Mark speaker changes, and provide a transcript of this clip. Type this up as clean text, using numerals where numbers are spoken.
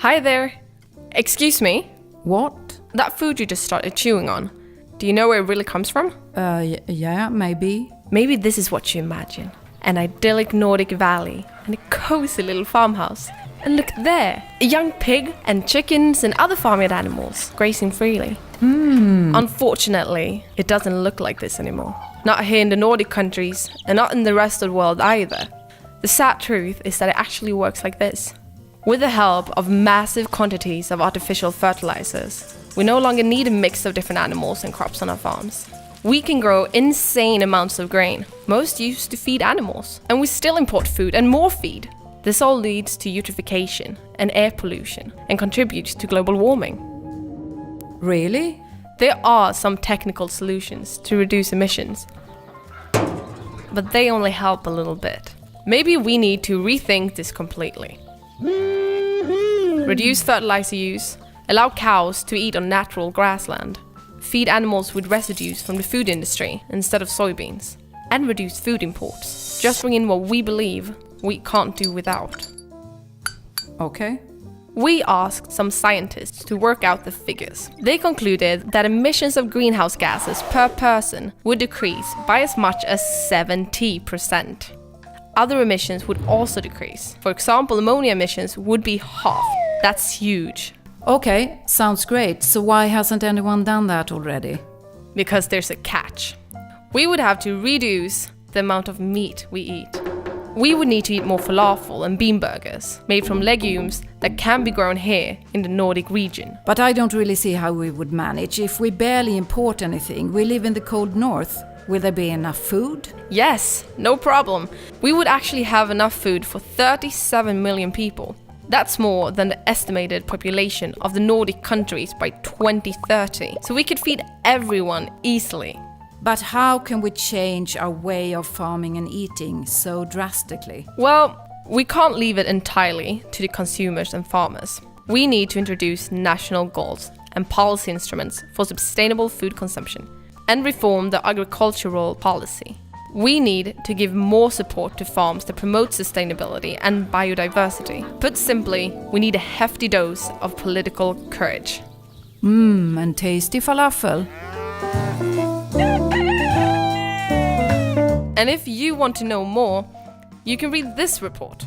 Speaker 1: Hi there. Excuse me?
Speaker 2: What?
Speaker 1: That food you just started chewing on, do you know where it really comes from?
Speaker 2: Yeah, maybe.
Speaker 1: Maybe this is what you imagine. An idyllic Nordic valley and a cozy little farmhouse. And look there, a young pig and chickens and other farmyard animals grazing freely. Unfortunately, it doesn't look like this anymore. Not here in the Nordic countries and not in the rest of the world either. The sad truth is that it actually works like this. With the help of massive quantities of artificial fertilizers, we no longer need a mix of different animals and crops on our farms. We can grow insane amounts of grain, most used to feed animals, and we still import food and more feed. This all leads to eutrophication and air pollution and contributes to global warming.
Speaker 2: Really?
Speaker 1: There are some technical solutions to reduce emissions, but they only help a little bit. Maybe we need to rethink this completely. Reduce fertilizer use, allow cows to eat on natural grassland, feed animals with residues from the food industry instead of soybeans, and reduce food imports. Just bring in what we believe we can't do without.
Speaker 2: Okay.
Speaker 1: We asked some scientists to work out the figures. They concluded that emissions of greenhouse gases per person would decrease by as much as 70%. Other emissions would also decrease. For example, ammonia emissions would be half. That's huge.
Speaker 2: Okay, sounds great. So why hasn't anyone done that already?
Speaker 1: Because there's a catch. We would have to reduce the amount of meat we eat. We would need to eat more falafel and bean burgers made from legumes that can be grown here in the Nordic region.
Speaker 2: But I don't really see how we would manage if we barely import anything. We live in the cold north. Will there be enough food?
Speaker 1: Yes, no problem. We would actually have enough food for 37 million people. That's more than the estimated population of the Nordic countries by 2030. So we could feed everyone easily.
Speaker 2: But how can we change our way of farming and eating so drastically?
Speaker 1: Well, we can't leave it entirely to the consumers and farmers. We need to introduce national goals and policy instruments for sustainable food consumption and reform the agricultural policy. We need to give more support to farms that promote sustainability and biodiversity. Put simply, we need a hefty dose of political courage.
Speaker 2: And tasty falafel.
Speaker 1: And if you want to know more, you can read this report.